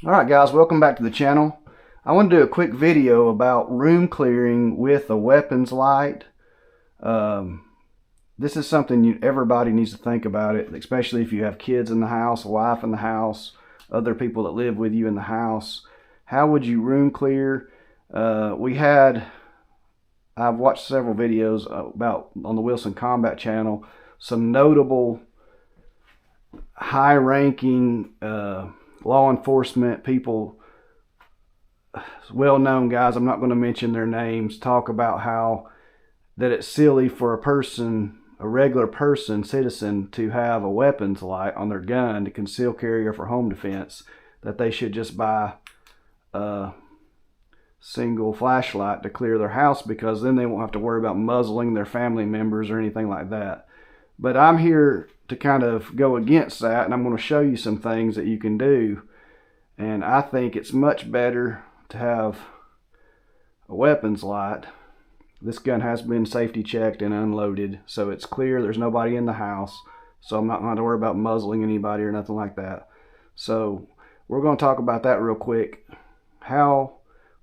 Alright guys, welcome back to the channel. I want to do a quick video about room clearing with a weapons light. This is something everybody needs to think about it, especially if you have kids in the house, a wife in the house, other people that live with you in the house. How would you room clear? I've watched several videos about on the Wilson Combat channel, some notable high-ranking law enforcement people, well-known guys, I'm not going to mention their names, talk about how that it's silly for a regular person, citizen, to have a weapons light on their gun to conceal carry or for home defense, that they should just buy a single flashlight to clear their house, because then they won't have to worry about muzzling their family members or anything like that. But I'm here to kind of go against that, and I'm going to show you some things that you can do. And I think it's much better to have a weapons light. This gun has been safety checked and unloaded, so it's clear there's nobody in the house, so I'm not going to worry about muzzling anybody or nothing like that. So we're going to talk about that real quick.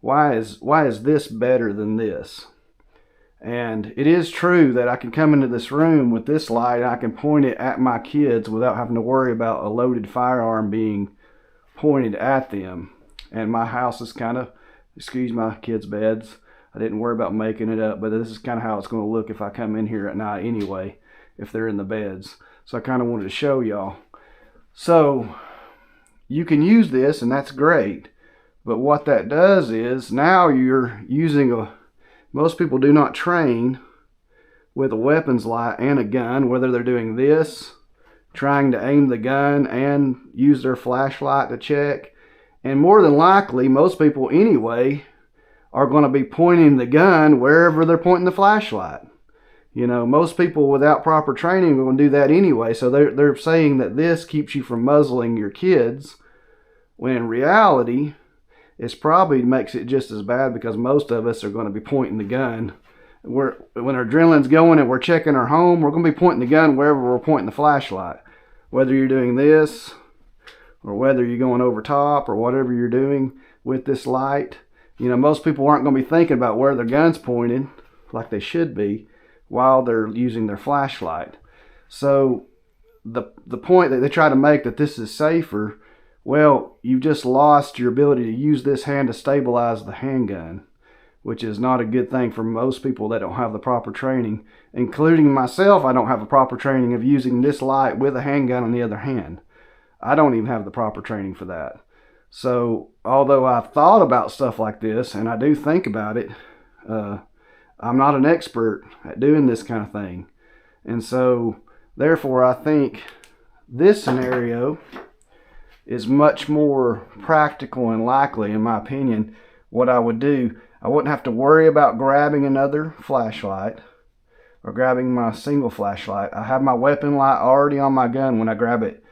Why is this better than this? And it is true that I can come into this room with this light and I can point it at my kids without having to worry about a loaded firearm being pointed at them. And my house is kind of, excuse my kids' beds, I didn't worry about making it up, but this is kind of how it's going to look if I come in here at night anyway, if they're in the beds. So I kind of wanted to show y'all. So you can use this, and that's great, but what that does is now you're using most people do not train with a weapons light and a gun, whether they're doing this, trying to aim the gun and use their flashlight to check. And more than likely, most people anyway are going to be pointing the gun wherever they're pointing the flashlight. You know, most people without proper training are going to do that anyway. So they're saying that this keeps you from muzzling your kids, when in reality, it probably makes it just as bad, because most of us are going to be pointing the gun. When our adrenaline's going and we're checking our home, we're going to be pointing the gun wherever we're pointing the flashlight. Whether you're doing this, or whether you're going over top, or whatever you're doing with this light. You know, most people aren't going to be thinking about where their gun's pointed, like they should be, while they're using their flashlight. So the point that they try to make, that this is safer, well, you've just lost your ability to use this hand to stabilize the handgun, which is not a good thing for most people that don't have the proper training, including myself. I don't have the proper training of using this light with a handgun on the other hand. I don't even have the proper training for that. So although I've thought about stuff like this, and I do think about it, I'm not an expert at doing this kind of thing. And so therefore I think this scenario is much more practical and likely, in my opinion. What I would do, I wouldn't have to worry about grabbing another flashlight or grabbing my single flashlight. I have my weapon light already on my gun when I grab it,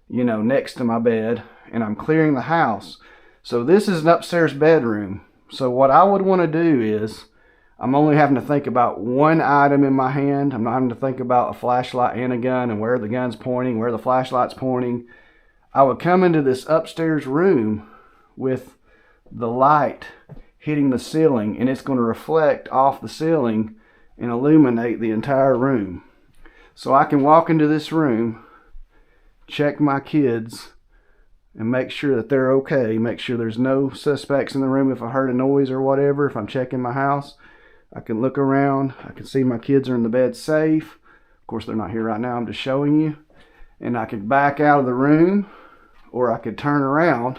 you know, next to my bed, and I'm clearing the house. So this is an upstairs bedroom. So what I would want to do is, I'm only having to think about one item in my hand. I'm not having to think about a flashlight and a gun and where the gun's pointing, where the flashlight's pointing. I would come into this upstairs room with the light hitting the ceiling, and it's going to reflect off the ceiling and illuminate the entire room. So I can walk into this room, check my kids, and make sure that they're okay, make sure there's no suspects in the room. If I heard a noise or whatever, if I'm checking my house, I can look around, I can see my kids are in the bed safe. Of course, they're not here right now, I'm just showing you. And I could back out of the room, or I could turn around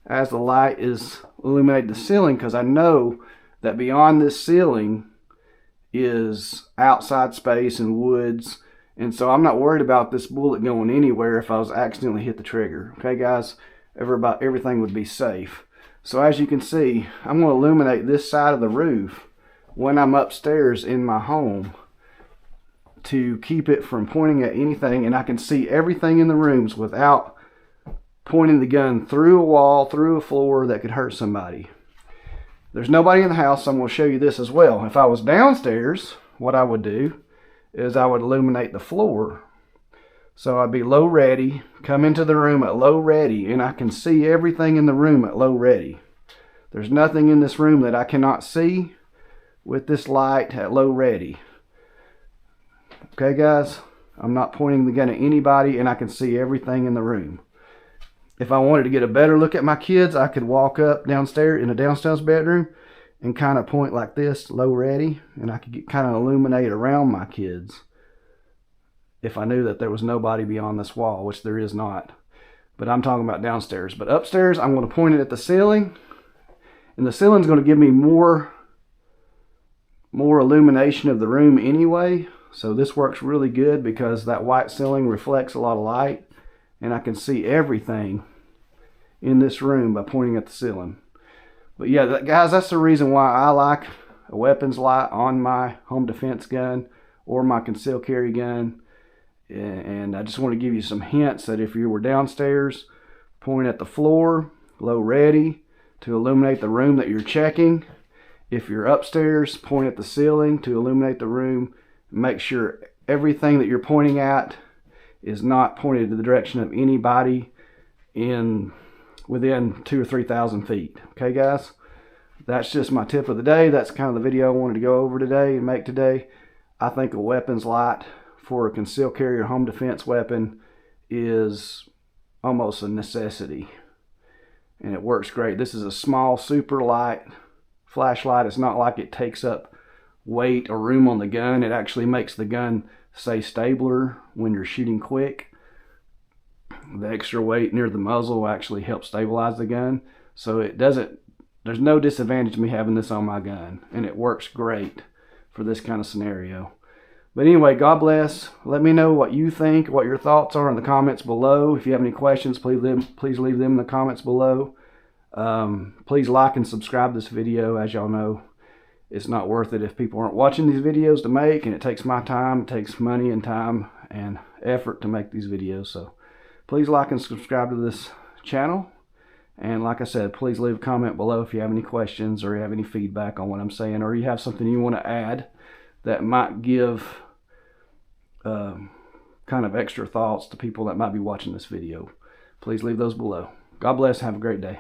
as the light is illuminating the ceiling, because I know that beyond this ceiling is outside space and woods, and so I'm not worried about this bullet going anywhere if I was accidentally hit the trigger. Okay guys, everything would be safe. So as you can see, I'm going to illuminate this side of the roof when I'm upstairs in my home, to keep it from pointing at anything, and I can see everything in the rooms without pointing the gun through a wall, through a floor that could hurt somebody. There's nobody in the house, so I'm going to show you this as well. If I was downstairs, what I would do is I would illuminate the floor. So I'd be low ready, come into the room at low ready, and I can see everything in the room at low ready. There's nothing in this room that I cannot see with this light at low ready. Okay guys, I'm not pointing the gun at anybody, and I can see everything in the room. If I wanted to get a better look at my kids, I could walk up downstairs in a downstairs bedroom and kind of point like this, low ready, and I could kind of illuminate around my kids if I knew that there was nobody beyond this wall, which there is not. But I'm talking about downstairs. But upstairs, I'm going to point it at the ceiling, and the ceiling's going to give me more illumination of the room anyway. So this works really good because that white ceiling reflects a lot of light, and I can see everything in this room by pointing at the ceiling. But yeah, guys, that's the reason why I like a weapons light on my home defense gun or my concealed carry gun. And I just want to give you some hints that if you were downstairs, point at the floor, low ready, to illuminate the room that you're checking. If you're upstairs, point at the ceiling to illuminate the room. Make sure everything that you're pointing at is not pointed to the direction of anybody within 2,000 or 3,000 feet. Okay guys, that's just my tip of the day. That's kind of the video I wanted to go over today and make today. I think a weapons light for a concealed carry or home defense weapon is almost a necessity, and it works great. This is a small super light flashlight. It's not like it takes up weight or room on the gun. It actually makes the gun stay stabler when you're shooting quick. The extra weight near the muzzle actually helps stabilize the gun, so there's no disadvantage to me having this on my gun, and it works great for this kind of scenario. But anyway, God bless. Let me know what you think, what your thoughts are in the comments below. If you have any questions, please leave them in the comments below. Please like and subscribe to this video. As y'all know, it's not worth it if people aren't watching these videos to make, and it takes my time, it takes money and time and effort to make these videos. So please like and subscribe to this channel. And like I said, please leave a comment below if you have any questions or you have any feedback on what I'm saying, or you have something you want to add that might give kind of extra thoughts to people that might be watching this video. Please leave those below. God bless. Have a great day.